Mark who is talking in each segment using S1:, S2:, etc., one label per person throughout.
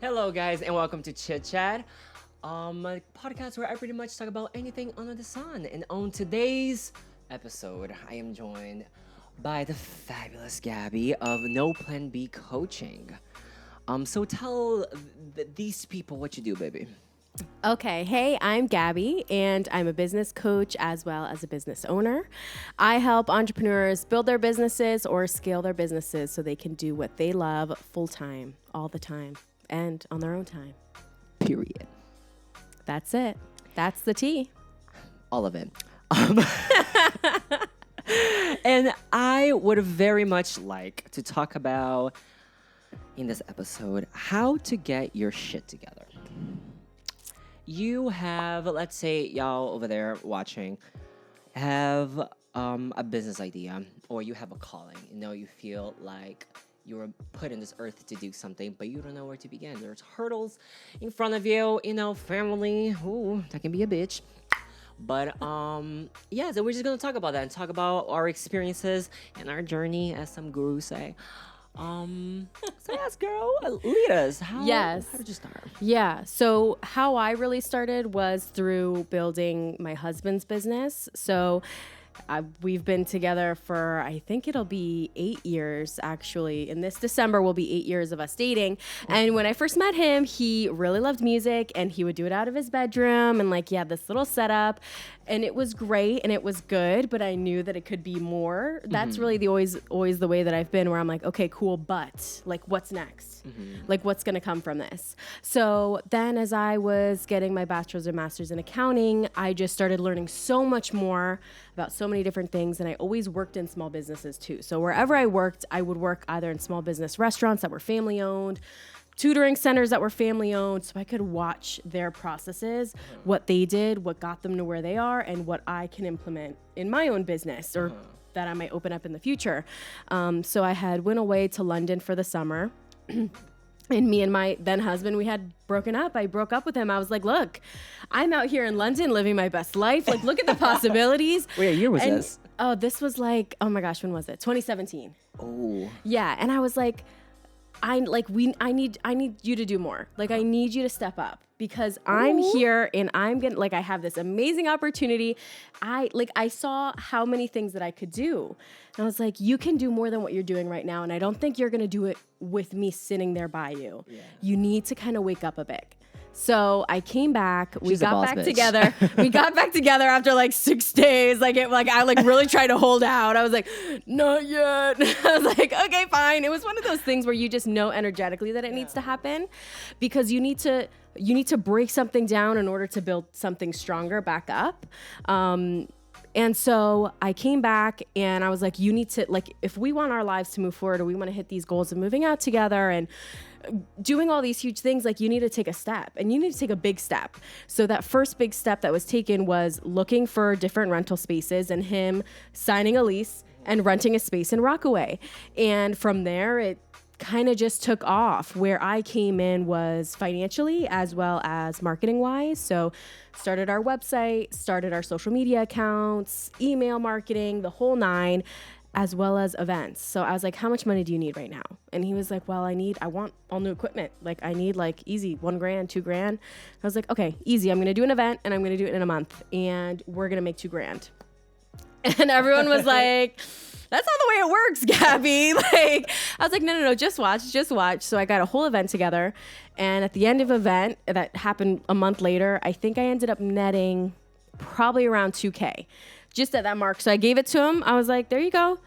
S1: Hello, guys, and welcome to Chit Chat, a podcast where I pretty much talk about anything under the sun. And on today's episode, I am joined by the fabulous Gabby of No Plan B Coaching. So tell these people what you do, baby.
S2: Okay, hey, I'm Gabby, and I'm a business coach as well as a business owner. I help entrepreneurs build their businesses or scale their businesses so they can do what they love full time, all the time, and on their own time.
S1: Period.
S2: That's it. That's the tea.
S1: All of it. And I would very much like to talk about, in this episode, how to get your shit together. You have, let's say y'all over there watching, have a business idea or you have a calling. You feel like you were put in this earth to do something, but you don't know where to begin. There's hurdles in front of you, family. Ooh, that can be a bitch. But yeah, so we're just gonna talk about that and talk about our experiences and our journey, as some gurus say. So yes, girl, lead us. How did you start?
S2: Yeah. So how I really started was through building my husband's business. So we've been together for, I think it'll be 8 years, actually. In this December will be 8 years of us dating. And when I first met him, he really loved music and he would do it out of his bedroom and he had this little setup. And it was great and it was good, but I knew that it could be more. That's really always the way that I've been, where I'm like, okay, cool, but what's next? What's going to come from this? So then as I was getting my bachelor's and master's in accounting, I just started learning so much more about so many different things. And I always worked in small businesses too. So wherever I worked, I would work either in small business restaurants that were family owned, tutoring centers that were family owned, so I could watch their processes, what they did, what got them to where they are, and what I can implement in my own business or that I might open up in the future. So I had went away to London for the summer. And me and my then husband, we had broken up. I broke up with him. I was like, look, I'm out here in London living my best life. Look at the possibilities.
S1: What year was this?
S2: Oh, this was oh my gosh, when was it? 2017.
S1: Oh.
S2: Yeah, and I was like, I need you to do more. I need you to step up because I'm here and I'm gonna I have this amazing opportunity. I saw how many things that I could do. And I was like, you can do more than what you're doing right now. And I don't think you're gonna do it with me sitting there by you. Yeah. You need to kind of wake up a bit. So I came back. We got back together. We got back together after 6 days. I really tried to hold out. I was like, not yet. I was like, okay, fine. It was one of those things where you just know energetically that it needs to happen, because you need to break something down in order to build something stronger back up. And so I came back and I was like, you need to, if we want our lives to move forward or we want to hit these goals of moving out together and doing all these huge things, you need to take a step and you need to take a big step. So that first big step that was taken was looking for different rental spaces and him signing a lease and renting a space in Rockaway. And from there, it kind of just took off. Where I came in was financially as well as marketing wise. So started our website, started our social media accounts, email marketing, the whole nine, as well as events. So I was like, how much money do you need right now? And he was like, well, I want all new equipment. I need easy $1,000, $2,000. I was like, okay, easy. I'm going to do an event and I'm going to do it in a month and we're going to make $2,000. And everyone was like, that's not the way it works, Gabby. I was like, no, just watch. So I got a whole event together. And at the end of the event that happened a month later, I think I ended up netting probably around $2,000 just at that mark. So I gave it to him. I was like, there you go.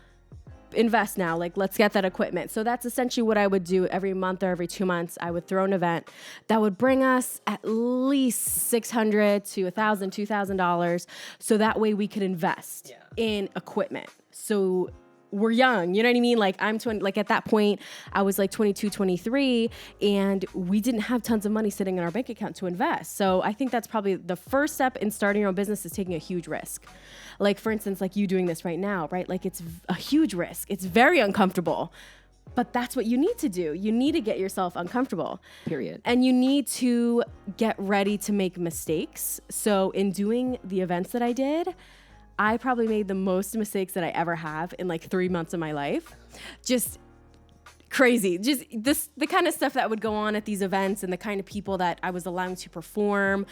S2: Invest now. Let's get that equipment. So that's essentially what I would do every month or every 2 months. I would throw an event that would bring us at least $600 to $1,000, $2,000. So that way we could invest in equipment. So we're young, you know what I mean? I'm 20, at that point, I was 22, 23, and we didn't have tons of money sitting in our bank account to invest. So I think that's probably the first step in starting your own business, is taking a huge risk. For instance, you doing this right now, right? It's a huge risk. It's very uncomfortable, but that's what you need to do. You need to get yourself uncomfortable.
S1: Period.
S2: And you need to get ready to make mistakes. So in doing the events that I did, I probably made the most mistakes that I ever have in 3 months of my life. Just crazy. Just the kind of stuff that would go on at these events and the kind of people that I was allowing to perform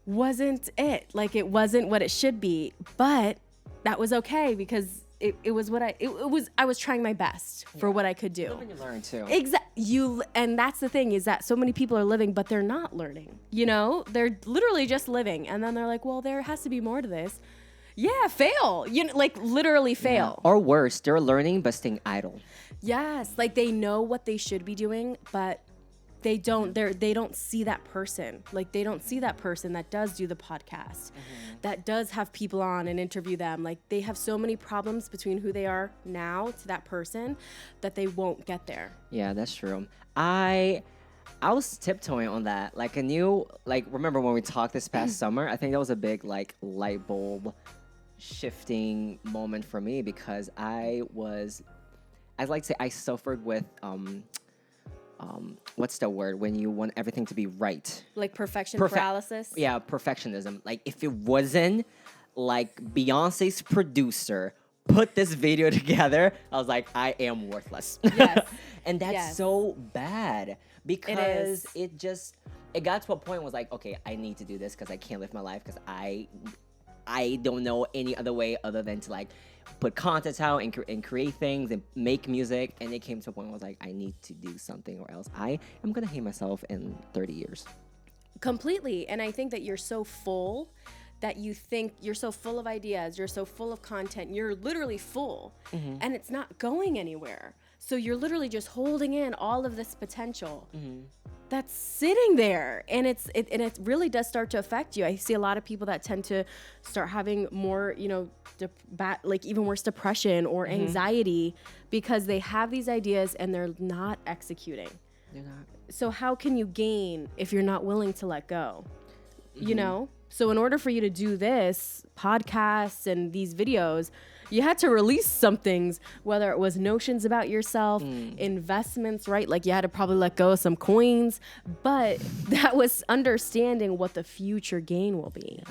S2: wasn't it. Like, it wasn't what it should be. But that was okay because it was what I was trying my best for what I could do.
S1: Live and you learn too.
S2: And that's the thing, is that so many people are living, but they're not learning. You know, they're literally just living, and then they're like, well, there has to be more to this. Yeah, fail. You know, like literally fail.
S1: Or worse, they're learning but staying idle.
S2: Yes, like they know what they should be doing, but they don't see that person. Like, they don't see that person that does do the podcast, that does have people on and interview them. Like, they have so many problems between who they are now to that person that they won't get there.
S1: Yeah, that's true. I was tiptoeing on that. Like, remember when we talked this past summer? I think that was a big like light bulb shifting moment for me, because I'd like to say I suffered with what's the word when you want everything to be right?
S2: Like paralysis?
S1: Yeah, perfectionism. Like, if it wasn't like Beyonce's producer put this video together, I was like, I am worthless.
S2: Yes.
S1: And that's so bad, because it got to a point where I was like, okay, I need to do this because I can't live my life, because I don't know any other way other than to like put content out and create things and make music. And it came to a point where I was like, I need to do something, or else I am going to hate myself in 30 years.
S2: Completely. And I think that you're so full that you think you're so full of ideas, you're so full of content, you're literally full, and it's not going anywhere. So you're literally just holding in all of this potential that's sitting there, and it really does start to affect you. I see a lot of people that tend to start having more, you know, like even worse depression or anxiety, because they have these ideas and they're not executing.
S1: They're not.
S2: So how can you gain if you're not willing to let go? You know? So in order for you to do this podcasts and these videos, you had to release some things, whether it was notions about yourself, investments, right? Like, you had to probably let go of some coins, but that was understanding what the future gain will be.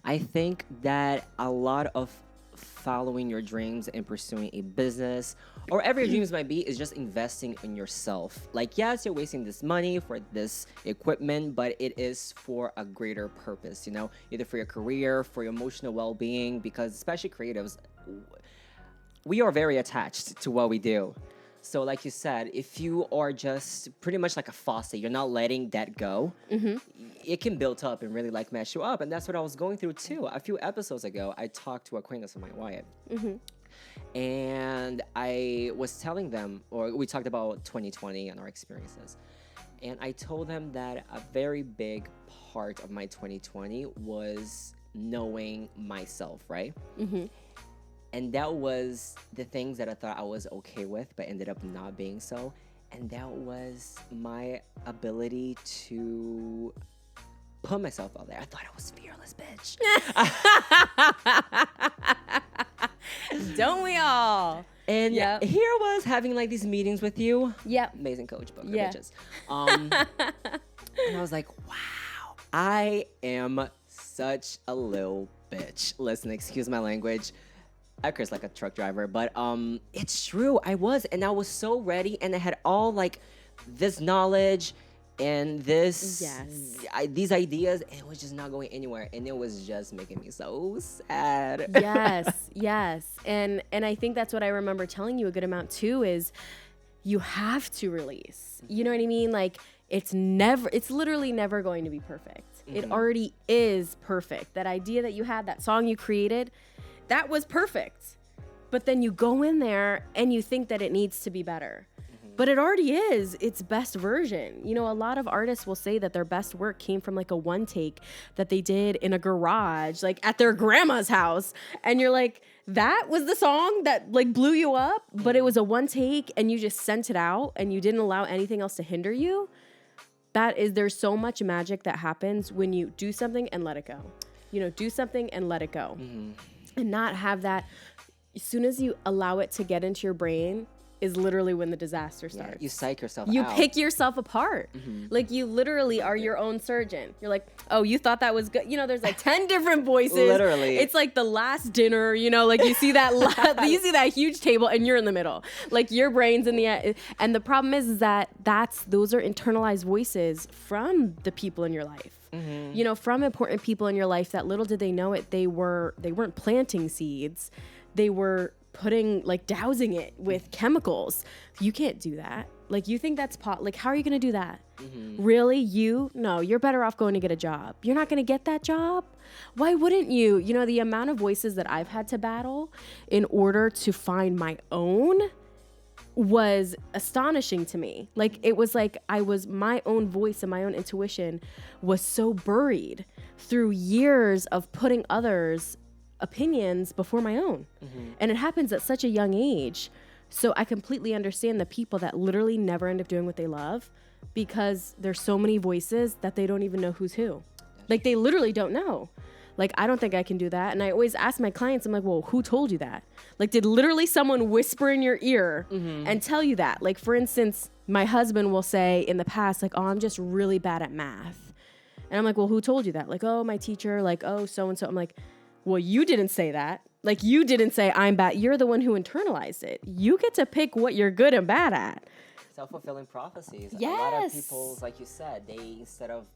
S1: I think that a lot of following your dreams and pursuing a business, or whatever your dreams might be, is just investing in yourself. Like, yes, you're wasting this money for this equipment, but it is for a greater purpose, you know, either for your career, for your emotional well-being, because especially creatives, we are very attached to what we do. So like you said, if you are just pretty much like a faucet, you're not letting that go, it can build up and really like mess you up. And that's what I was going through too. A few episodes ago, I talked to an acquaintance of mine, Wyatt. And I was telling them, or we talked about 2020 and our experiences. And I told them that a very big part of my 2020 was knowing myself, right? And that was the things that I thought I was okay with, but ended up not being so. And that was my ability to put myself out there. I thought I was fearless, bitch.
S2: Don't we all?
S1: And here I was having like these meetings with you.
S2: Yep.
S1: Amazing coach, book, bitches. And I was like, wow, I am such a little bitch. Listen, excuse my language. I curse like a truck driver, but it's true. I was, and I was so ready, and I had all like this knowledge and this these ideas, and it was just not going anywhere, and it was just making me so sad.
S2: Yes. And I think that's what I remember telling you a good amount too, is you have to release. You know what I mean? Like, it's literally never going to be perfect. It already is perfect. That idea that you had, that song you created, that was perfect. But then you go in there and you think that it needs to be better. But it already is its best version. You know, a lot of artists will say that their best work came from like a one take that they did in a garage, like at their grandma's house. And you're like, that was the song that like blew you up, but it was a one take and you just sent it out and you didn't allow anything else to hinder you. There's so much magic that happens when you do something and let it go. You know, do something and let it go. And not have that, as soon as you allow it to get into your brain, is literally when the disaster starts.
S1: Yeah, you psych yourself
S2: You
S1: out.
S2: pick yourself apart. Like you literally are your own surgeon. You're like, oh, you thought that was good. You know, there's like 10 different voices.
S1: Literally.
S2: It's like the last dinner, you know, like you see that you see that huge table and you're in the middle. Like your brain's in the end. And the problem is that those are internalized voices from the people in your life. You know, from important people in your life that little did they know it, they weren't planting seeds. They were dousing it with chemicals. You can't do that. Like, you think that's like, how are you going to do that? Really? No, you're better off going to get a job. You're not going to get that job? Why wouldn't you? You know, the amount of voices that I've had to battle in order to find my own was astonishing to me. Like, it was like my own voice and my own intuition was so buried through years of putting others' opinions before my own. And it happens at such a young age. So I completely understand the people that literally never end up doing what they love because there's so many voices that they don't even know who's who. Like, they literally don't know. Like, I don't think I can do that. And I always ask my clients, I'm like, well, who told you that? Like, did literally someone whisper in your ear and tell you that? Like, for instance, my husband will say in the past, like, oh, I'm just really bad at math. And I'm like, well, who told you that? Like, oh, my teacher, like, oh, so-and-so. I'm like, well, you didn't say that. Like, you didn't say I'm bad. You're the one who internalized it. You get to pick what you're good and bad at.
S1: Self-fulfilling prophecies.
S2: Yes.
S1: A lot of people, like you said, they instead of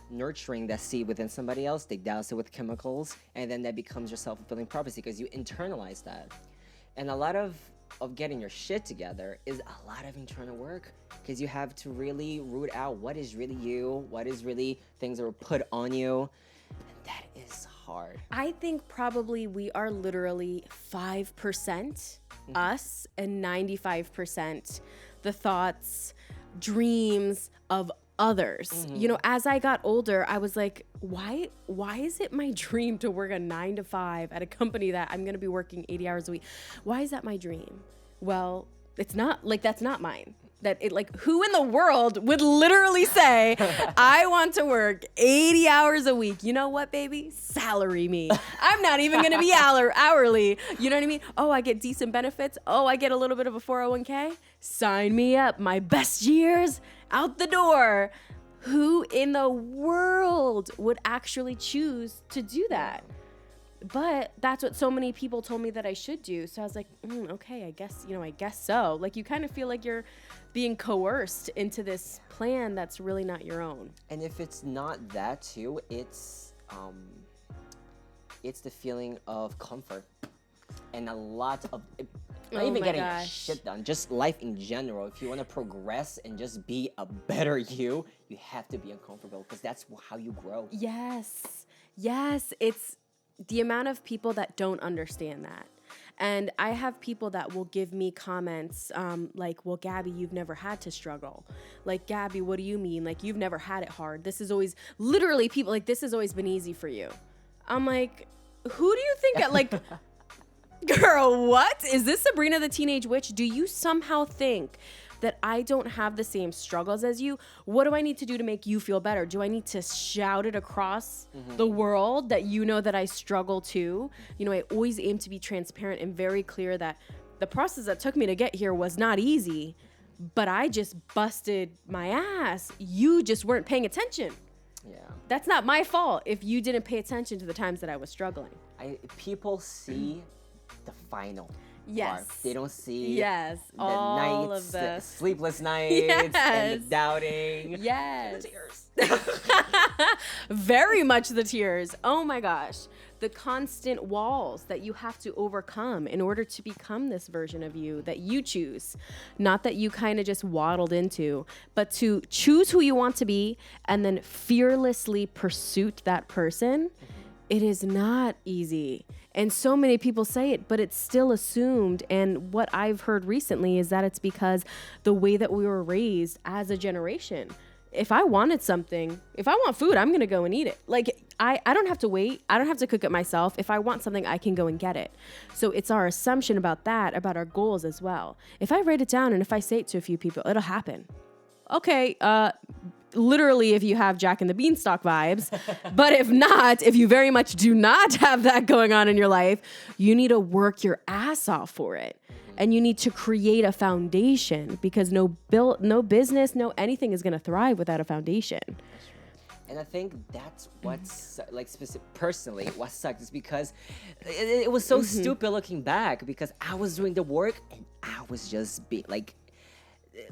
S1: nurturing that seed within somebody else, they douse it with chemicals, and then that becomes your self-fulfilling prophecy because you internalize that. And a lot of getting your shit together is a lot of internal work because you have to really root out what is really you, what is really things that were put on you, and that is hard.
S2: I think probably we are literally 5% us and 95% the thoughts, dreams of others. You know, as I got older, I was like, why is it my dream to work a 9 to 5 at a company that I'm going to be working 80 hours a week? Why is that my dream? Well, it's not, like, that's not mine. Who in the world would literally say, I want to work 80 hours a week? You know what, baby? Salary me. I'm not even going to be hourly. You know what I mean? Oh, I get decent benefits. Oh, I get a little bit of a 401k. Sign me up. My best years out the door. Who in the world would actually choose to do that? But that's what so many people told me that I should do. So I was like, okay, I guess so. Like, you kind of feel like you're being coerced into this plan that's really not your own.
S1: And if it's not that too, it's the feeling of comfort and a lot of not even getting shit done, just life in general. If you want to progress and just be a better you have to be uncomfortable because that's how you grow.
S2: Yes, it's the amount of people that don't understand that. And I have people that will give me comments like, well, Gabby, you've never had to struggle. Like, Gabby, what do you mean? Like, you've never had it hard. This is always, literally, people like, this has always been easy for you. I'm like, who do you think, like, girl, what? Is this Sabrina the Teenage Witch? Do you somehow think that I don't have the same struggles as you? What do I need to do to make you feel better? Do I need to shout it across the world that you know that I struggle too? You know, I always aim to be transparent and very clear that the process that took me to get here was not easy, but I just busted my ass. You just weren't paying attention.
S1: Yeah.
S2: That's not my fault if you didn't pay attention to the times that I was struggling.
S1: People see the final.
S2: Yes.
S1: Part. They don't see
S2: the
S1: all
S2: nights,
S1: of the sleepless nights and the doubting.
S2: Yes.
S1: And the tears.
S2: Very much the tears. Oh my gosh. The constant walls that you have to overcome in order to become this version of you that you choose. Not that you kind of just waddled into, but to choose who you want to be and then fearlessly pursue that person. It is not easy. And so many people say it, but it's still assumed. And what I've heard recently is that it's because the way that we were raised as a generation. If I wanted something, if I want food, I'm going to go and eat it. Like, I don't have to wait. I don't have to cook it myself. If I want something, I can go and get it. So it's our assumption about that, about our goals as well. If I write it down and if I say it to a few people, it'll happen. Okay, literally if you have Jack and the Beanstalk vibes. But if not, if you very much do not have that going on in your life, you need to work your ass off for it. and you need to create a foundation, because no business, no anything is going to thrive without a foundation.
S1: And I think that's what's personally what sucked is because it was so stupid looking back, because I was doing the work and I was just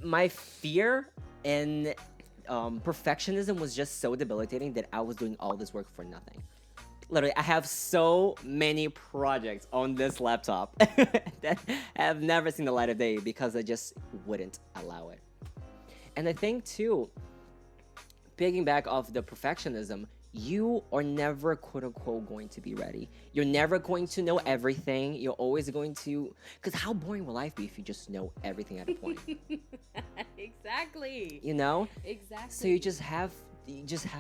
S1: my fear and perfectionism was just so debilitating that I was doing all this work for nothing. Literally, I have so many projects on this laptop that have never seen the light of day because I just wouldn't allow it. And I think too, piggyback off the perfectionism, you are never quote unquote going to be ready. You're never going to know everything. You're always going to, because how boring will life be if you just know everything at a point?
S2: Exactly.
S1: You know?
S2: Exactly.
S1: So you just have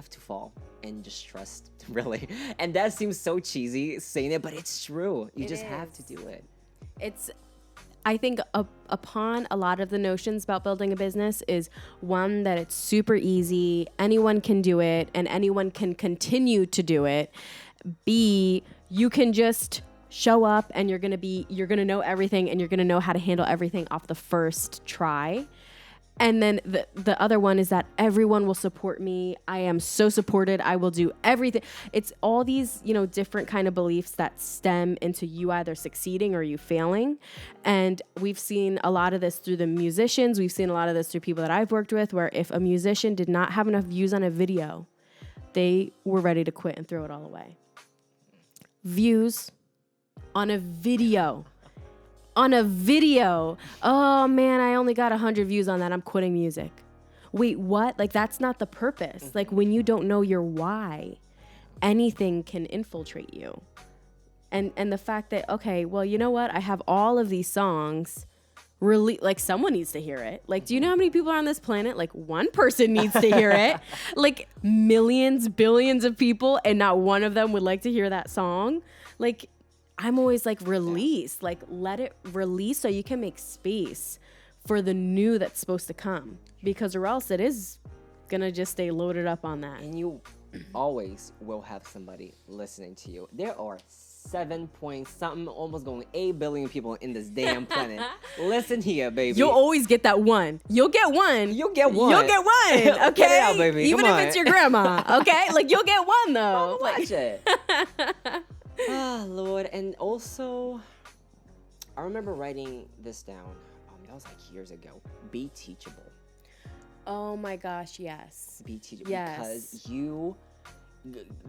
S1: to fall and just trust, really. And that seems so cheesy saying it, but it's true. You just have to do it.
S2: I think upon a lot of the notions about building a business is, one, that it's super easy, anyone can do it, and anyone can continue to do it. B, you can just show up and you're gonna know everything, and you're gonna know how to handle everything off the first try. And then the other one is that everyone will support me. I am so supported. I will do everything. It's all these, different kind of beliefs that stem into you either succeeding or you failing. And we've seen a lot of this through the musicians. We've seen a lot of this through people that I've worked with, where if a musician did not have enough views on a video, they were ready to quit and throw it all away. Views on a video. Oh man, I only got 100 views on that. I'm quitting music. Wait, what? Like, that's not the purpose. Like, when you don't know your why, anything can infiltrate you. And the fact that, okay, well, you know what? I have all of these songs. Really, like, someone needs to hear it. Like, do you know how many people are on this planet? Like, one person needs to hear it. Like, millions, billions of people, and not one of them would like to hear that song. Like, I'm always like, release, like, let it release so you can make space for the new that's supposed to come, because or else it is gonna just stay loaded up on that.
S1: And you always will have somebody listening to you. There are 7 point something, almost going 8 billion people in this damn planet. Listen here, baby.
S2: You'll always get that one. You'll get one.
S1: You'll get one.
S2: Okay.
S1: Get it out, baby.
S2: Even
S1: Come
S2: if
S1: on.
S2: it's your grandma. Okay. Like, you'll get one though.
S1: Watch it. Ah, Lord. And also, I remember writing this down. That was like years ago. Be teachable.
S2: Oh my gosh, yes.
S1: Be teachable.
S2: Yes.
S1: Because you,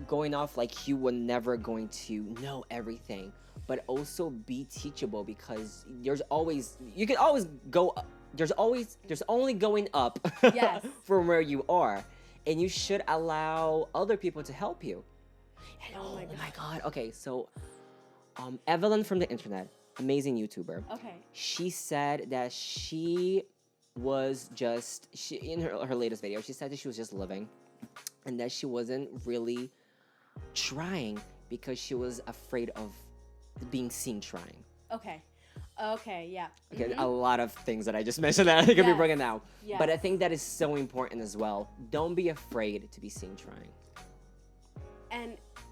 S1: going off like you were never going to know everything, but also be teachable, because there's only going up.
S2: Yes.
S1: From where you are. And you should allow other people to help you. And oh my God. Okay, so Evelyn from the internet, amazing YouTuber.
S2: Okay.
S1: She said that she was just, in her latest video, she said that she was just living and that she wasn't really trying because she was afraid of being seen trying.
S2: Okay, yeah.
S1: Okay, a lot of things that I just mentioned that I could be bringing out.
S2: Yes.
S1: But I think that is so important as well. Don't be afraid to be seen trying.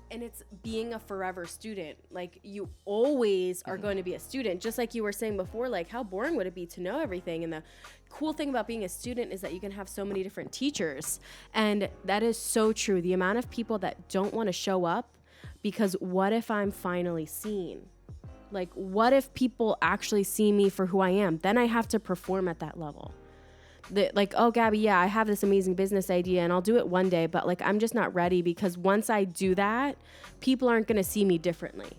S2: And it's being a forever student. Like, you always are going to be a student. Just like you were saying before, like, how boring would it be to know everything? And the cool thing about being a student is that you can have so many different teachers. And that is so true. The amount of people that don't want to show up because what if I'm finally seen? Like, what if people actually see me for who I am? Then I have to perform at that level. Like, oh, Gabby, yeah, I have this amazing business idea and I'll do it one day, but like, I'm just not ready, because once I do that, people aren't going to see me differently,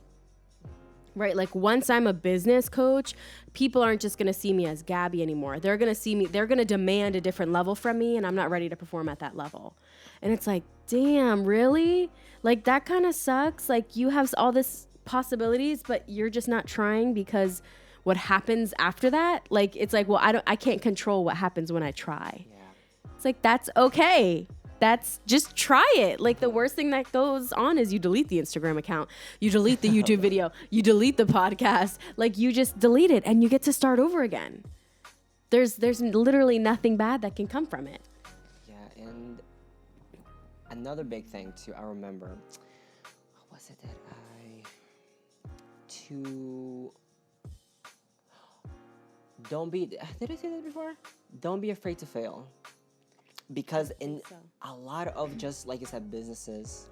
S2: right? Like, once I'm a business coach, people aren't just going to see me as Gabby anymore. They're going to see me, they're going to demand a different level from me, and I'm not ready to perform at that level. And it's like, damn, really? Like, that kind of sucks. Like, you have all this possibilities, but you're just not trying, because what happens after that, like, it's like, well, I can't control what happens when I try. Yeah. It's like, that's okay. That's just try it. Like, the worst thing that goes on is you delete the Instagram account, you delete the YouTube video, you delete the podcast. Like, you just delete it and you get to start over again. There's literally nothing bad that can come from it.
S1: Yeah, and another big thing too, I remember, what was it that Don't be, did I say that before? Don't be afraid to fail. Because in a lot of, just like you said, businesses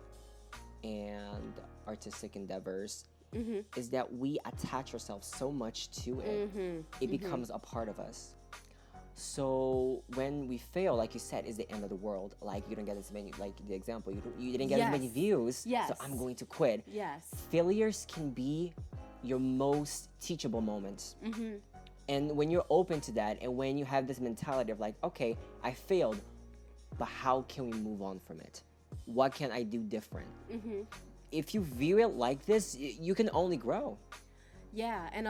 S1: and artistic endeavors, is that we attach ourselves so much to it, it becomes a part of us. So when we fail, like you said, is the end of the world. Like, you don't get as many, like the example, you didn't get as many views, so I'm going to quit. Failures can be your most teachable moments. And when you're open to that, and when you have this mentality of like, okay, I failed, but how can we move on from it? What can I do different? If you view it like this, you can only grow.
S2: Yeah, and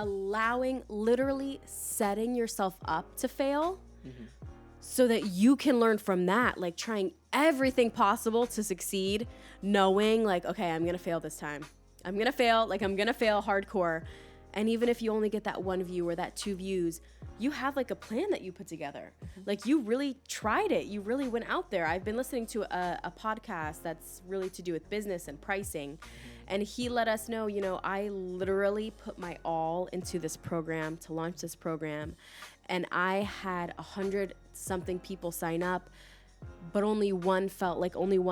S2: literally setting yourself up to fail so that you can learn from that, like trying everything possible to succeed, knowing like, okay, I'm going to fail this time. I'm going to fail hardcore. And even if you only get that 1 view or that 2 views, you have like a plan that you put together. Like, you really tried it. You really went out there. I've been listening to a podcast that's really to do with business and pricing. And he let us know, I literally put my all into this program to launch this program. And I had 100-something people sign up, but only one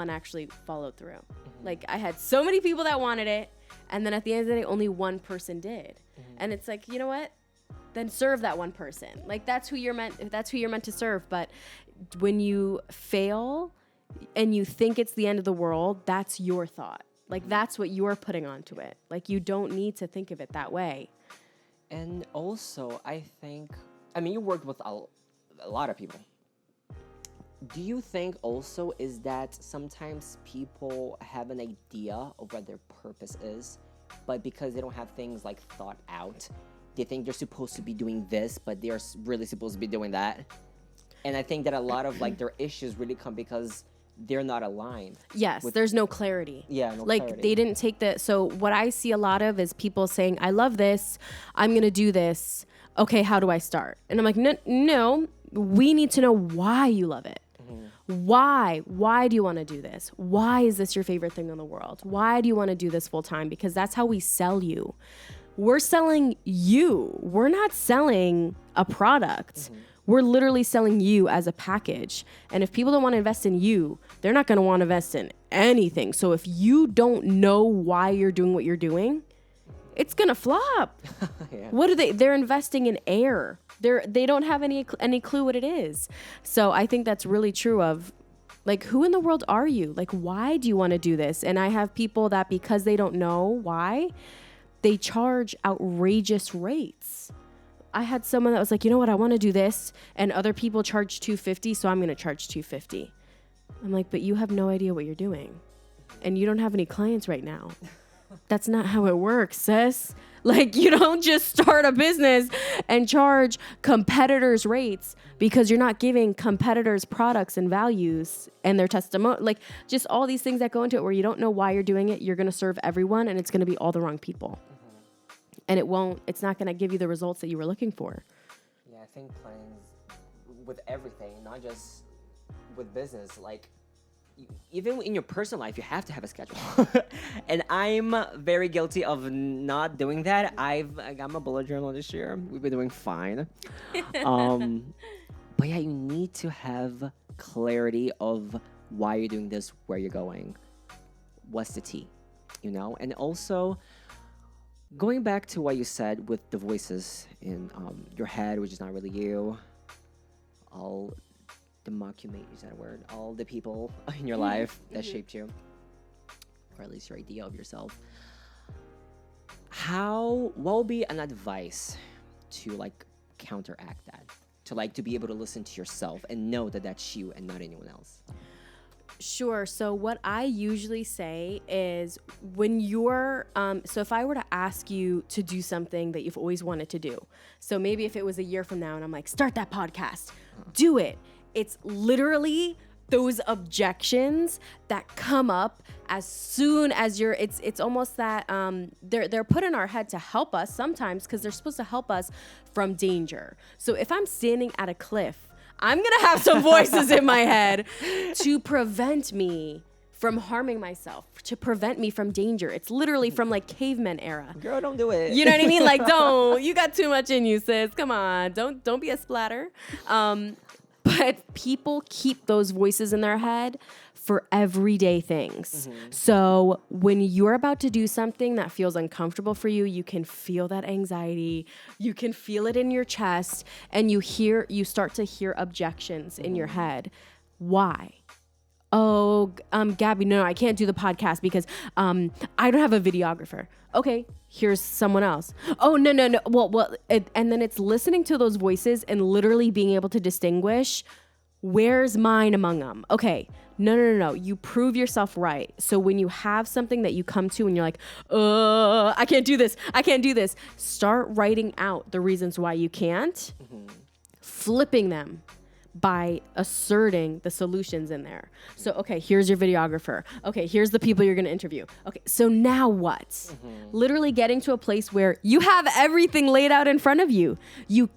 S2: actually followed through. Like, I had so many people that wanted it. And then at the end of the day, only one person did. And it's like, you know what? Then serve that one person. Like, that's who you're meant to serve. But when you fail and you think it's the end of the world, that's your thought. Like, that's what you're putting onto it. Like, you don't need to think of it that way.
S1: And also, I think, you worked with a lot of people. Do you think also is that sometimes people have an idea of what their purpose is, but because they don't have things like thought out, they think they're supposed to be doing this, but they're really supposed to be doing that? And I think that a lot of like their issues really come because they're not aligned.
S2: Yes, there's no clarity.
S1: Yeah, no
S2: clarity. They didn't take so what I see a lot of is people saying, I love this, I'm going to do this. Okay, how do I start? And I'm like, no, we need to know why you love it. Why do you want to do this? Why is this your favorite thing in the world? Why do you want to do this full time? Because that's how we sell you. We're selling you. We're not selling a product. We're literally selling you as a package. And if people don't want to invest in you, they're not going to want to invest in anything. So if you don't know why you're doing what you're doing, it's going to flop. Yeah. What are they? They're investing in air. They don't have any clue what it is. So I think that's really true of, like, who in the world are you? Like, why do you want to do this? And I have people that because they don't know why, they charge outrageous rates. I had someone that was like, you know what, I want to do this, and other people charge $250, so I'm going to charge $250. I'm like, but you have no idea what you're doing, and you don't have any clients right now. That's not how it works, sis. Like, you don't just start a business and charge competitors' rates because you're not giving competitors products and values and their testimony. Like, just all these things that go into it where you don't know why you're doing it. You're going to serve everyone, and it's going to be all the wrong people. And it's not going to give you the results that you were looking for.
S1: Yeah, I think planning with everything, not just with business, like, even in your personal life, you have to have a schedule. And I'm very guilty of not doing that. I got my bullet journal this year. We've been doing fine. But yeah, you need to have clarity of why you're doing this, where you're going, what's the T, And also, going back to what you said with the voices in your head, which is not really you, is that a word? All the people in your life that shaped you, or at least your idea of yourself. What would be an advice to like counteract that? To be able to listen to yourself and know that that's you and not anyone else?
S2: Sure. So what I usually say is when you're, so if I were to ask you to do something that you've always wanted to do, so maybe if it was a year from now and I'm like, start that podcast, do it. It's literally those objections that come up as soon as it's almost that they're put in our head to help us sometimes because they're supposed to help us from danger. So if I'm standing at a cliff, I'm going to have some voices in my head to prevent me from harming myself, to prevent me from danger. It's literally from like caveman era.
S1: Girl, don't do it.
S2: You know what I mean? Like, don't. You got too much in you, sis. Come on. Don't be a splatter. But people keep those voices in their head for everyday things. So when you're about to do something that feels uncomfortable for you, you can feel that anxiety. You can feel it in your chest, and you start to hear objections in your head. Why? Oh, Gabby, no, I can't do the podcast because I don't have a videographer. Okay, here's someone else. Oh, no. Well, and then it's listening to those voices and literally being able to distinguish where's mine among them. Okay, no. You prove yourself right. So when you have something that you come to and you're like, I can't do this. Start writing out the reasons why you can't, flipping them by asserting the solutions in there. So, okay, here's your videographer. Okay, here's the people you're going to interview. Okay, so now what? Literally getting to a place where you have everything laid out in front of you. You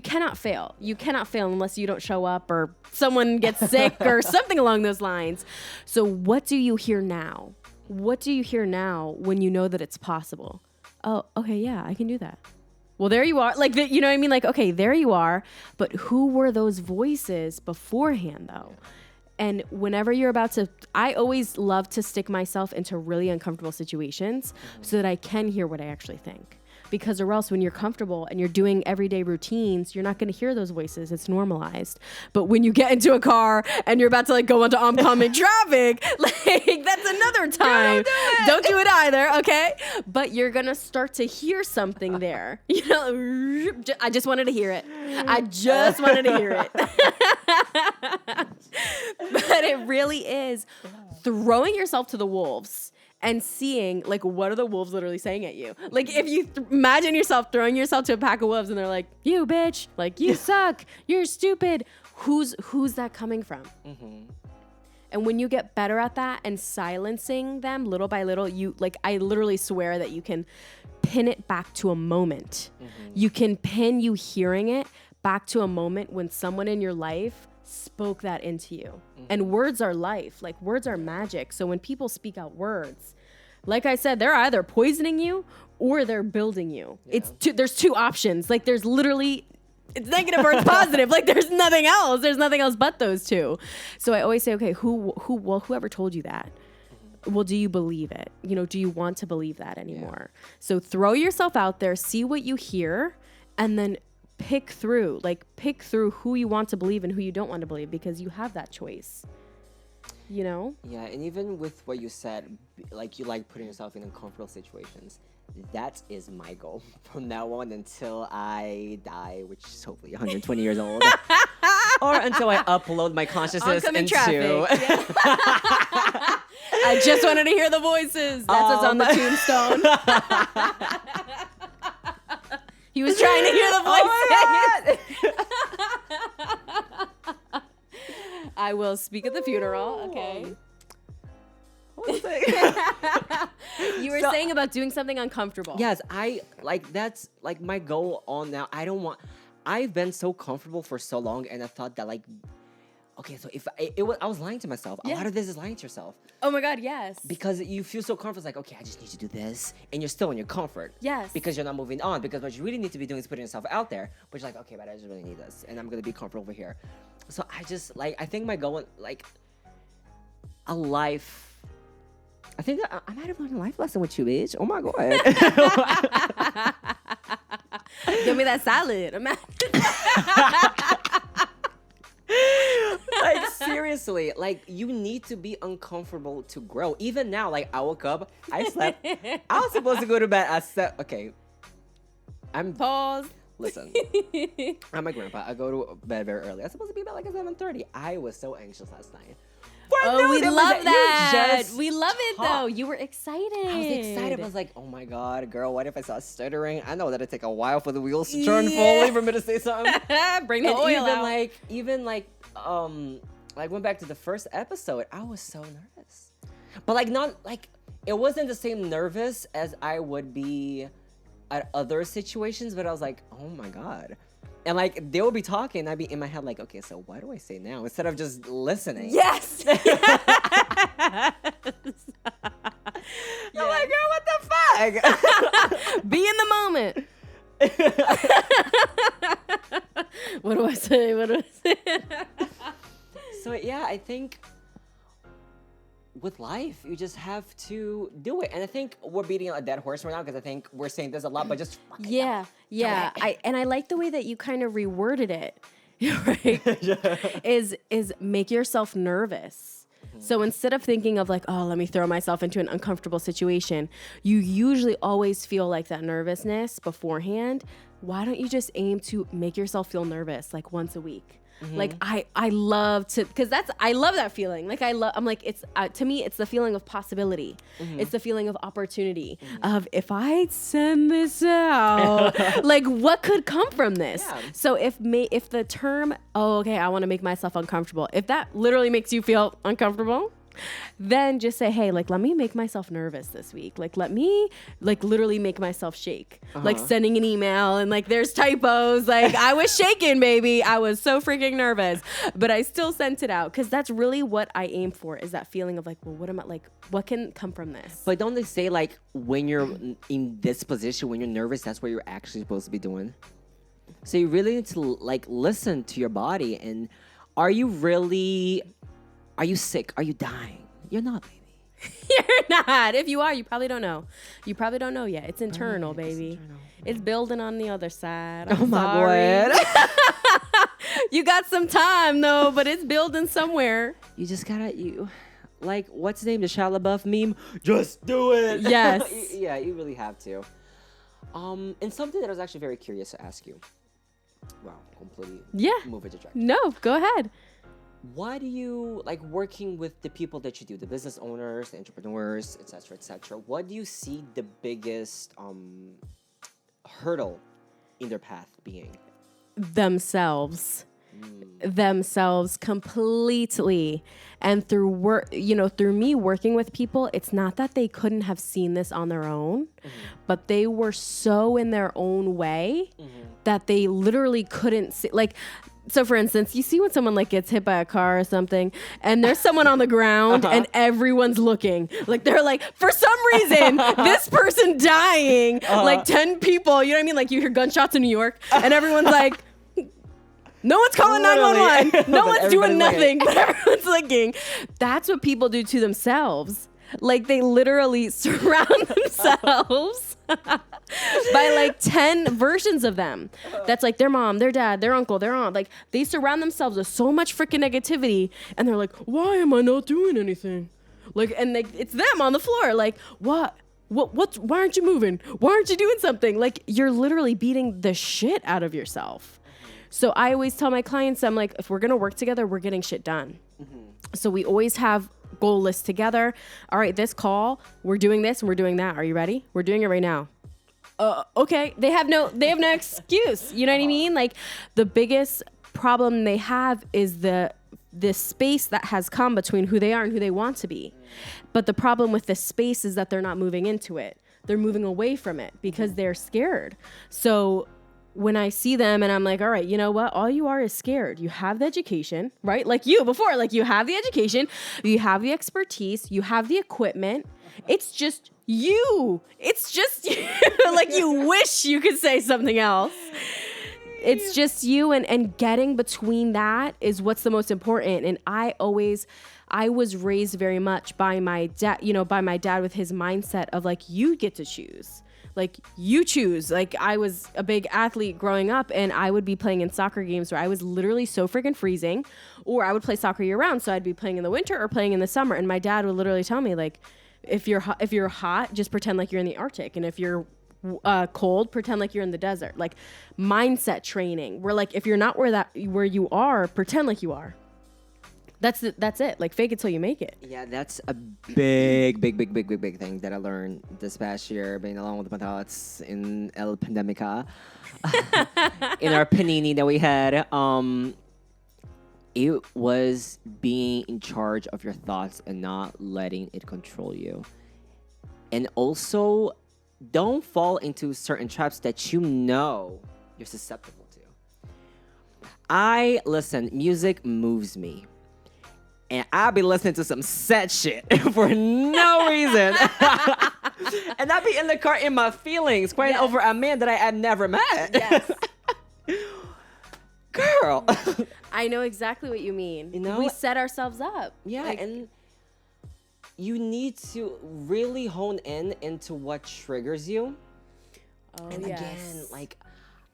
S2: cannot fail. You cannot fail unless you don't show up or someone gets sick or something along those lines. So what do you hear now? What do you hear now when you know that it's possible? Oh, okay, yeah, I can do that. Well, there you are. Like, you know what I mean? Like, okay, there you are. But who were those voices beforehand, though? And whenever you're about to, I always love to stick myself into really uncomfortable situations so that I can hear what I actually think. Because or else when you're comfortable and you're doing everyday routines, you're not going to hear those voices. It's normalized. But when you get into a car and you're about to like go into oncoming traffic, like that's another time. Don't do it either, okay? But you're going to start to hear something there. You know, I just wanted to hear it. But it really is throwing yourself to the wolves and seeing, like, what are the wolves literally saying at you? Like, if you imagine yourself throwing yourself to a pack of wolves and they're like, you bitch, like, you suck, you're stupid. Who's that coming from? And when you get better at that and silencing them little by little, I literally swear that you can pin it back to a moment. You can pin you hearing it back to a moment when someone in your life spoke that into you. And words are life. Like, words are magic. So when people speak out words, like I said, they're either poisoning you or they're building you. There's two options. Like, there's literally, it's negative or it's positive. Like, there's nothing else. There's nothing else but those two. So I always say, okay, whoever told you that? Well, do you believe it? You know, do you want to believe that anymore? So throw yourself out there, see what you hear, and then pick through who you want to believe and who you don't want to believe, because you have that choice, you know? Yeah, and even with what you said, like, you like putting yourself in uncomfortable situations. That is my goal from now on until I die, which is hopefully 120 years old. Or until I upload my consciousness into... I just wanted to hear the voices. That's what's on the tombstone. He was trying to hear the voices. I will speak at the funeral. Okay. What was I? You were saying about doing something uncomfortable. Yes, that's like my goal on now. I've been so comfortable for so long, and I thought that, like, okay, so if I was lying to myself. A lot of this is lying to yourself. Oh my God, yes. Because you feel so comfortable, it's like, okay, I just need to do this, and you're still in your comfort. Yes. Because you're not moving on. Because what you really need to be doing is putting yourself out there. But you're like, okay, but I just really need this, and I'm gonna be comfortable over here. So I just I think my goal, like, a life. I think that I might have learned a life lesson with you, bitch. Oh my God. Give me that salad. Like, seriously, like, you need to be uncomfortable to grow. Even now, like, I woke up, I slept. I was supposed to go to bed at okay. Pause. Listen, I'm my grandpa. I go to bed very early. I'm supposed to be about like at 7:30. I was so anxious last night. We love that. We love it, though. You were excited. I was excited. I was like, oh my God, girl, what if I start stuttering? I know that'll take a while for the wheels to turn fully for me to say something. Bring the oil out. Even went back to the first episode, I was so nervous. But it wasn't the same nervous as I would be at other situations, but I was like, oh my God. And like, they will be talking, and I'd be in my head like, okay, so what do I say now? Instead of just listening. Yes.
S1: with life, you just have to do it. And I think we're beating a dead horse right now because I think we're saying this a lot, but just fucking
S2: Yeah. I like the way that you kind of reworded it, right? Is make yourself nervous. So instead of thinking of like, oh, let me throw myself into an uncomfortable situation, you usually always feel like that nervousness beforehand. Why don't you just aim to make yourself feel nervous like once a week? Like I love to, because I love that feeling. Like I'm like, it's to me, it's the feeling of possibility. It's the feeling of opportunity of if I send this out, like what could come from this? Yeah. So if the term, oh, okay, I want to make myself uncomfortable, if that literally makes you feel uncomfortable, then just say, hey, like, let me make myself nervous this week. Like, let me, like, literally make myself shake. Like, sending an email and, like, there's typos. Like, I was shaking, baby. I was so freaking nervous. But I still sent it out because that's really what I aim for, is that feeling of, like, well, what am I, like, what can come from this?
S1: But don't they say, like, when you're in this position, when you're nervous, that's what you're actually supposed to be doing? So you really need to, like, listen to your body. And are you sick? Are you dying? You're not, baby.
S2: You're not. If you are, you probably don't know. You probably don't know yet. It's internal, baby. It's building on the other side. I'm
S1: my God.
S2: You got some time, though, but it's building somewhere.
S1: You just gotta, like, what's the name? The Shia LaBeouf meme? Just do it.
S2: Yes.
S1: Yeah, you really have to. And something that I was actually very curious to ask you. Wow, completely.
S2: Yeah.
S1: Move it to track.
S2: No, go ahead.
S1: Why do you like working with the people that you do, the business owners, the entrepreneurs, etc.? What do you see the biggest hurdle in their path being?
S2: Themselves completely. And through work, through me working with people, it's not that they couldn't have seen this on their own, but they were so in their own way that they literally couldn't see. Like, so for instance, you see when someone like gets hit by a car or something and there's someone on the ground and everyone's looking, like they're like, for some reason, this person dying, like 10 people, you know what I mean? Like you hear gunshots in New York and everyone's like, no one's calling 911. No one's doing nothing, but everyone's looking. That's what people do to themselves. Like they literally surround themselves by like 10 versions of them. That's like their mom, their dad, their uncle, their aunt. Like they surround themselves with so much freaking negativity and they're like, why am I not doing anything? Like, and it's them on the floor. Like, why aren't you moving? Why aren't you doing something? Like you're literally beating the shit out of yourself. So I always tell my clients, I'm like, if we're going to work together, we're getting shit done. So we always have goal lists together. All right, this call, we're doing this and we're doing that. Are you ready? We're doing it right now. Okay. They have no excuse. You know what I mean? Like the biggest problem they have is this space that has come between who they are and who they want to be. But the problem with this space is that they're not moving into it. They're moving away from it because they're scared. So when I see them and I'm like, all right, you know what? All you are is scared. You have the education, right? Like you before, like you have the education, you have the expertise, you have the equipment. It's just you. It's just you. Like you wish you could say something else. It's just you, and getting between that is what's the most important. And I was raised very much by my dad, by my dad with his mindset of like, you get to choose. Like you choose. Like I was a big athlete growing up and I would be playing in soccer games where I was literally so freaking freezing, or I would play soccer year round. So I'd be playing in the winter or playing in the summer. And my dad would literally tell me like, if you're hot, just pretend like you're in the Arctic. And if you're cold, pretend like you're in the desert. Like mindset training. Where like, if you're not where you are, pretend like you are. That's it. Like fake it till you make it.
S1: Yeah, that's a big thing that I learned this past year, being along with my thoughts in El Pandemica, in our panini that we had. It was being in charge of your thoughts and not letting it control you. And also, don't fall into certain traps that you're susceptible to. Listen, music moves me. And I'll be listening to some sad shit for no reason. And I'll be in the car in my feelings, crying over a man that I had never met.
S2: Yes.
S1: Girl.
S2: I know exactly what you mean. We set ourselves up.
S1: Yeah,
S2: like,
S1: and you need to really hone in into what triggers you.
S2: Oh,
S1: And
S2: yes.
S1: again, like,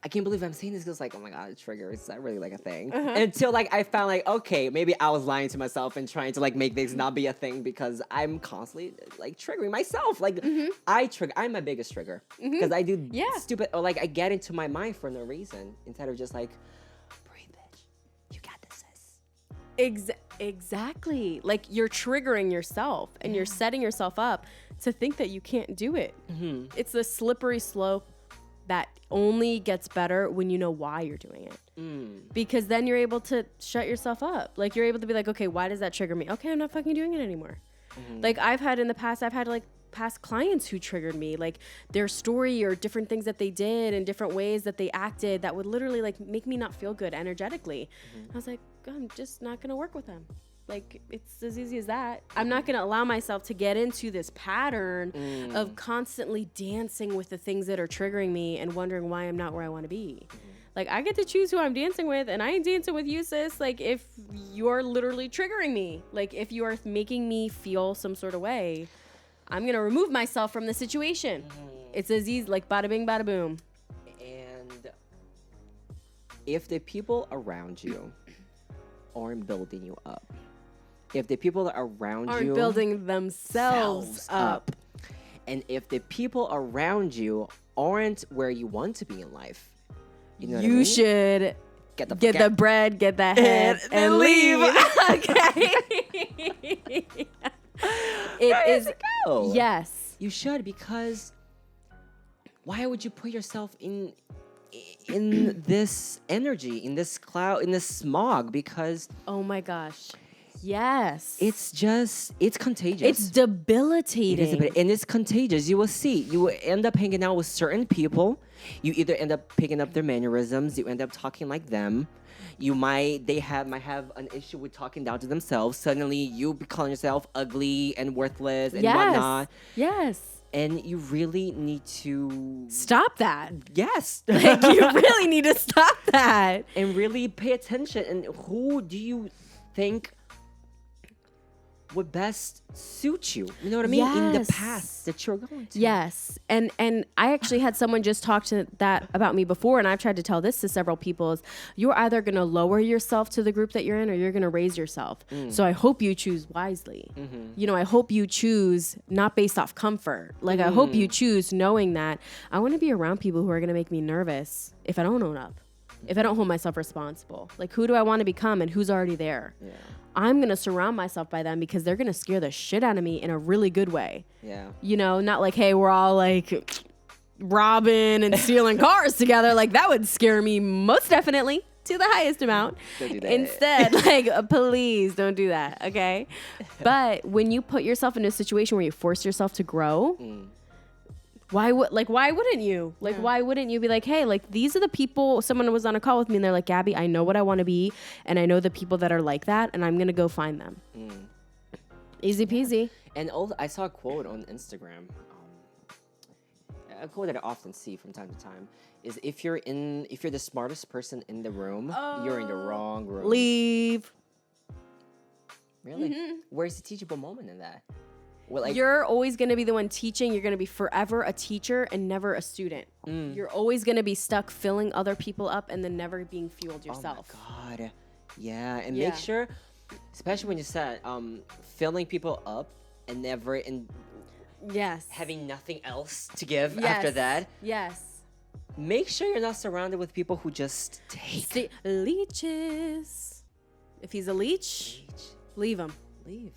S1: I can't believe I'm saying this because, like, oh my God, triggers, is that really like a thing? Until, like, I found, like, okay, maybe I was lying to myself and trying to, like, make this not be a thing because I'm constantly, like, triggering myself. Like, I'm my biggest trigger because I do stupid, or, like, I get into my mind for no reason instead of just, like, breathe, bitch. You got this, sis.
S2: Exactly. Like, you're triggering yourself and you're setting yourself up to think that you can't do it. It's the slippery slope that only gets better when you know why you're doing it. Because then you're able to shut yourself up. Like, you're able to be like, okay, why does that trigger me? Okay, I'm not fucking doing it anymore. Like, I've had like past clients who triggered me, like their story or different things that they did and different ways that they acted that would literally like make me not feel good energetically. I was like, I'm just not gonna work with them. Like, it's as easy as that. I'm not gonna allow myself to get into this pattern of constantly dancing with the things that are triggering me and wondering why I'm not where I want to be. Like, I get to choose who I'm dancing with, and I ain't dancing with you, sis. Like, if you're literally triggering me, like if you are making me feel some sort of way, I'm gonna remove myself from the situation. It's as easy, like bada bing, bada boom.
S1: And if the people around you aren't building you up, if the people around
S2: aren't
S1: you
S2: building themselves up,
S1: and if the people around you aren't where you want to be in life, you know what I mean?
S2: Should
S1: get
S2: the bread, get that head, and leave. Okay. It is. Yes,
S1: you should, because why would you put yourself in this energy, in this cloud, in this smog? Because
S2: oh my gosh, yes,
S1: it's contagious.
S2: It's debilitating.
S1: And it's contagious. You will see. You will end up hanging out with certain people. You either end up picking up their mannerisms. You end up talking like them. They might have an issue with talking down to themselves. Suddenly, you be calling yourself ugly and worthless and whatnot.
S2: Yes.
S1: And you really need to
S2: stop that.
S1: Yes.
S2: Like, you really need to stop that.
S1: And really pay attention. And who do you think would best suit you? You know what I mean?
S2: Yes.
S1: In the path that you're going to.
S2: Yes. And I actually had someone just talk to that about me before, and I've tried to tell this to several people, is you're either going to lower yourself to the group that you're in, or you're going to raise yourself. So I hope you choose wisely. You know, I hope you choose not based off comfort. Like, I hope you choose knowing that I want to be around people who are going to make me nervous if I don't own up, if I don't hold myself responsible. Like, who do I want to become and who's already there? Yeah. I'm going to surround myself by them because they're going to scare the shit out of me in a really good way. Yeah. You know, not like, hey, we're all like robbing and stealing cars together. Like, that would scare me most definitely to the highest amount.
S1: Don't do that.
S2: Instead, like, please don't do that. Okay. But when you put yourself in a situation where you force yourself to grow, why wouldn't you? Like, why wouldn't you be like, hey, like, these are the people. Someone was on a call with me and they're like, Gabby, I know what I want to be, and I know the people that are like that, and I'm going to go find them. Easy peasy.
S1: And also, I saw a quote on Instagram, a quote that I often see from time to time, is if you're the smartest person in the room, you're in the wrong room.
S2: Leave.
S1: Really? Where's the teachable moment in that? Well, like,
S2: you're always going to be the one teaching. You're going to be forever a teacher and never a student. You're always going to be stuck filling other people up and then never being fueled yourself.
S1: Oh my God. Yeah. And make sure, especially when you said filling people up and never having nothing else to give after that.
S2: Yes.
S1: Make sure you're not surrounded with people who just take.
S2: Leeches. If he's a leech, leave him.
S1: Leave.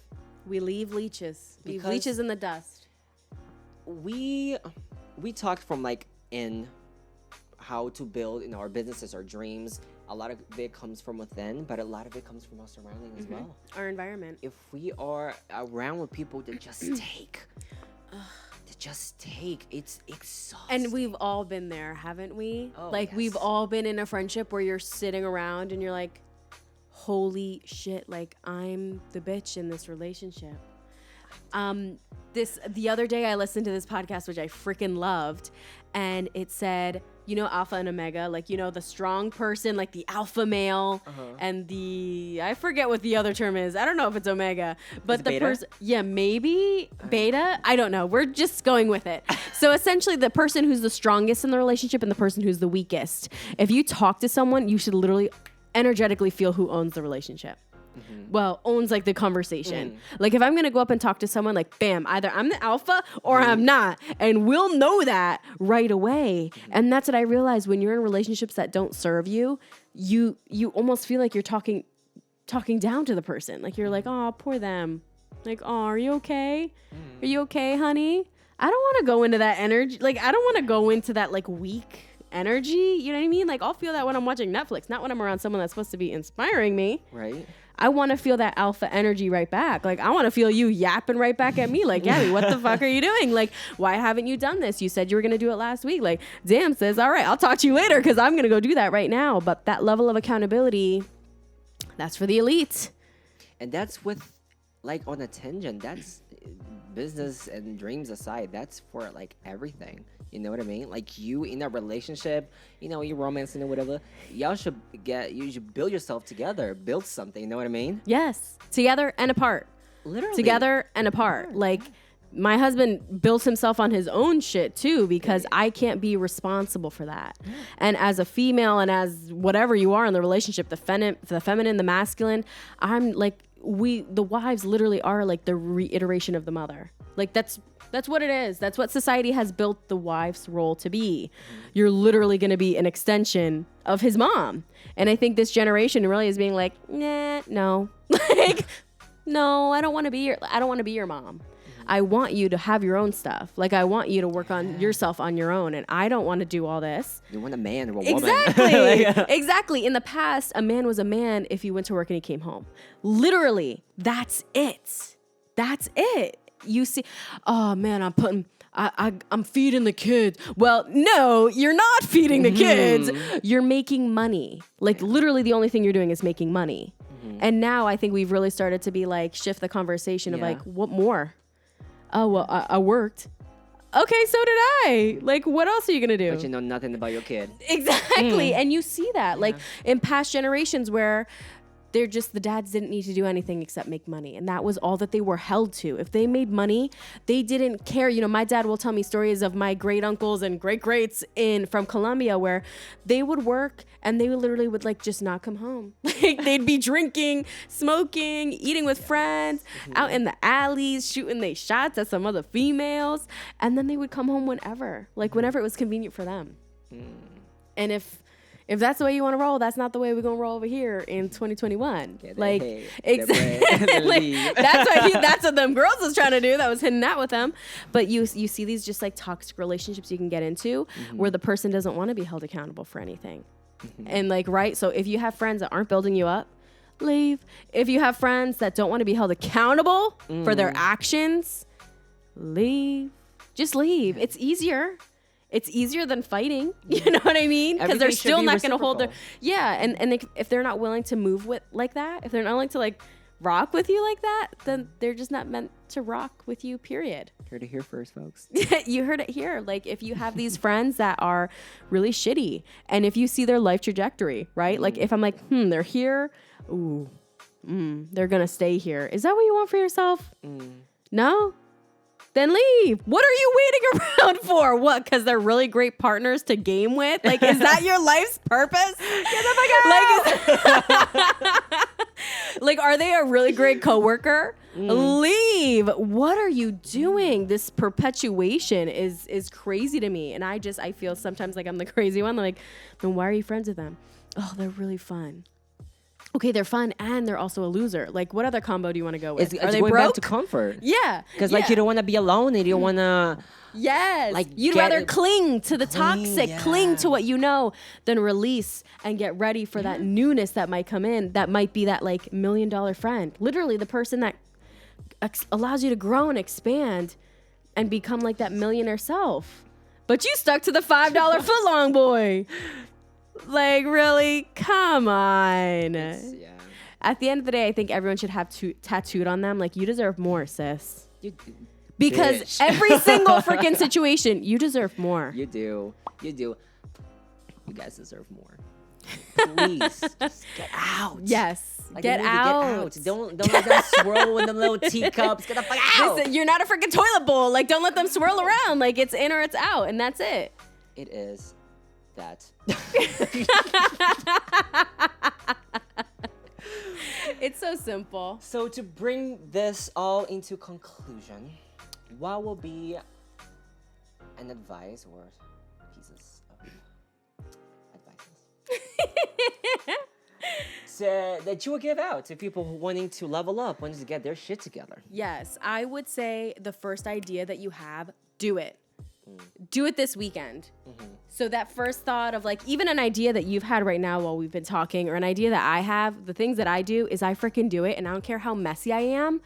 S2: We leave leeches. Leave leeches in the dust.
S1: We talked from like in how to build in our businesses, our dreams. A lot of it comes from within, but a lot of it comes from our surrounding as well.
S2: Our environment.
S1: If we are around with people that just take, it's exhausting.
S2: And we've all been there, haven't we?
S1: Oh,
S2: like, we've all been in a friendship where you're sitting around and you're like, holy shit, like, I'm the bitch in this relationship. The other day I listened to this podcast, which I freaking loved, and it said, you know, alpha and omega, like, you know, the strong person, like the alpha male, and the, I forget what the other term is. I don't know if it's omega, but the person, yeah, maybe beta. I don't know. We're just going with it. So essentially the person who's the strongest in the relationship and the person who's the weakest. If you talk to someone, you should literally energetically feel who owns the relationship. Well, owns like the conversation. Like if I'm going to go up and talk to someone, like, bam, either I'm the alpha or I'm not. And we'll know that right away. And that's what I realized when you're in relationships that don't serve you, you almost feel like you're talking down to the person. Like you're like, oh, poor them. Like, oh, are you okay? Are you okay, honey? I don't want to go into that energy. Like, I don't want to go into that like weak energy. You know what I mean? Like I'll feel that when I'm watching Netflix, not when I'm around someone that's supposed to be inspiring me.
S1: Right.
S2: I want to feel that alpha energy right back. Like, I want to feel you yapping right back at me. Like, Gabby, what the fuck are you doing? Like, why haven't you done this? You said you were going to do it last week. Like, damn, sis, all right, I'll talk to you later because I'm going to go do that right now. But that level of accountability, that's for the elite.
S1: And that's with, like, on a tangent, that's business and dreams aside, that's for, like, everything. You know what I mean? Like you in a relationship, you know, you're romancing or whatever. You should build yourself together, build something. You know what I mean?
S2: Yes, together and apart.
S1: Literally,
S2: together and apart. Like my husband built himself on his own shit too, because I can't be responsible for that. And as a female, and as whatever you are in the relationship, the feminine, the masculine, I'm like the wives literally are like the reiteration of the mother. Like that's what it is. That's what society has built the wife's role to be. You're literally going to be an extension of his mom. And I think this generation really is being like, nah, no. Like, no, I don't want to be your mom. I want you to have your own stuff. Like, I want you to work on yourself on your own. And I don't want to do all this.
S1: You want a man or a woman.
S2: Exactly. Exactly. In the past, a man was a man if he went to work and he came home. Literally, that's it. That's it. You see, oh man, I'm feeding the kids. Well, no, you're not feeding the kids. You're making money. Like literally the only thing you're doing is making money. And now I think we've really started to be like, shift the conversation of like, what more? Oh, well, I worked. Okay, so did I. Like, what else are you going to do?
S1: But you know nothing about your kid.
S2: Exactly. And you see that like in past generations where they're just, the dads didn't need to do anything except make money. And that was all that they were held to. If they made money, they didn't care. You know, my dad will tell me stories of my great uncles and great greats from Colombia where they would work and they literally would like just not come home. Like they'd be drinking, smoking, eating with friends, out in the alleys, shooting they shots at some other females. And then they would come home whenever it was convenient for them. And if that's the way you want to roll, that's not the way we're going to roll over here in 2021. Like, exactly. That's what them girls was trying to do. That was hitting that with them. But you see these just like toxic relationships you can get into where the person doesn't want to be held accountable for anything. And like, right. So if you have friends that aren't building you up, leave. If you have friends that don't want to be held accountable for their actions, leave. Just leave. It's easier. It's easier than fighting. You know what I mean? Because they're still not going to hold their... Yeah, and if they're not willing to move with like that, if they're not willing to like rock with you like that, then they're just not meant to rock with you, period.
S1: Heard it here first, folks.
S2: You heard it here. Like if you have these friends that are really shitty, and if you see their life trajectory, right? Like if I'm like, they're here, they're going to stay here. Is that what you want for yourself? No? Then leave. What are you waiting around for? What? Because they're really great partners to game with? Like, is that your life's purpose? Get the fuck out. Like, are they a really great coworker? Leave. What are you doing? This perpetuation is crazy to me. And I feel sometimes like I'm the crazy one. Like, then why are you friends with them? Oh, they're really fun. Okay, they're fun and they're also a loser. Like, what other combo do you want to go with?
S1: Are they going broke? Back to comfort.
S2: Yeah.
S1: Because, like, you don't want to be alone and you don't want to...
S2: Yes. Like, you'd rather cling to the toxic, cling to what you know, than release and get ready for that newness that might come in. That might be that, like, $1 million friend. Literally, the person that allows you to grow and expand and become, like, that millionaire self. But you stuck to the $5 footlong boy. Like, really? Come on. At the end of the day, I think everyone should have tattooed on them. Like, you deserve more, sis. Because every single freaking situation, you deserve more.
S1: You do. You guys deserve more. Please, just get out.
S2: Yes.
S1: Like,
S2: Get
S1: you need to
S2: out.
S1: Don't let them swirl in the little teacups. Get the fuck out.
S2: Listen, you're not a freaking toilet bowl. Like, don't let them swirl around. Like, it's in or it's out, and that's it.
S1: It is that.
S2: It's so simple.
S1: So to bring this all into conclusion, what will be an advice or pieces of advices that you would give out to people wanting to level up, wanting to get their shit together?
S2: Yes, I would say the first idea that you have, do it. Do it this weekend. So that first thought of like, even an idea that you've had right now while we've been talking, or an idea that I have, the things that I do is I freaking do it, and I don't care how messy I am,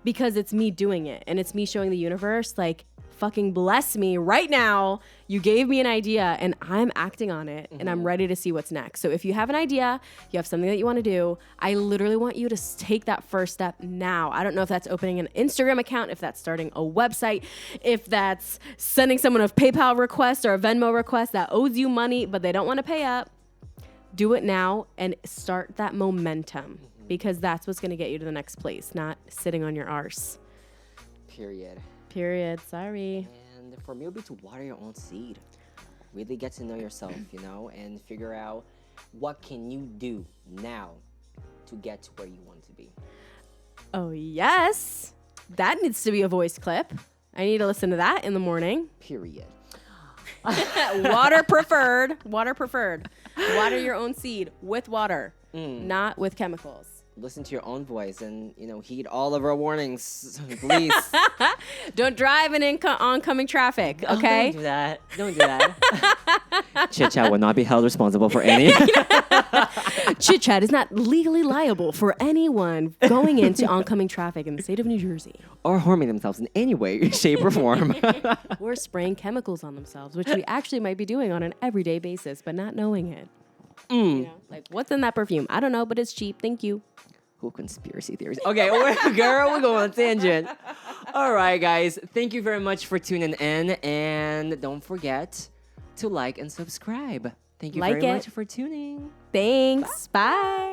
S2: because it's me doing it, and it's me showing the universe, like, fucking bless me right now. You gave me an idea and I'm acting on it, and I'm ready to see what's next. So if you have an idea, you have something that you want to do, I literally want you to take that first step now. I don't know if that's opening an Instagram account, if that's starting a website, if that's sending someone a PayPal request or a Venmo request that owes you money, but they don't want to pay up. Do it now and start that momentum, because that's what's going to get you to the next place, not sitting on your arse.
S1: Period.
S2: Sorry.
S1: And for me, it would be to water your own seed. Really get to know yourself, and figure out what can you do now to get to where you want to be.
S2: Oh, yes. That needs to be a voice clip. I need to listen to that in the morning.
S1: Period.
S2: Water preferred. Water your own seed with water, not with chemicals.
S1: Listen to your own voice and, heed all of our warnings, please.
S2: Don't drive in oncoming traffic, okay?
S1: Don't do that. Chit Chat will not be held responsible for any.
S2: Chit Chat is not legally liable for anyone going into oncoming traffic in the state of New Jersey.
S1: Or harming themselves in any way, shape, or form.
S2: Or spraying chemicals on themselves, which we actually might be doing on an everyday basis, but not knowing it. Like, what's in that perfume? I don't know, but it's cheap. Thank you.
S1: Cool conspiracy theories. Okay, girl, we're going on a tangent. All right, guys. Thank you very much for tuning in. And don't forget to like and subscribe. Thank you very much for tuning.
S2: Thanks. Bye.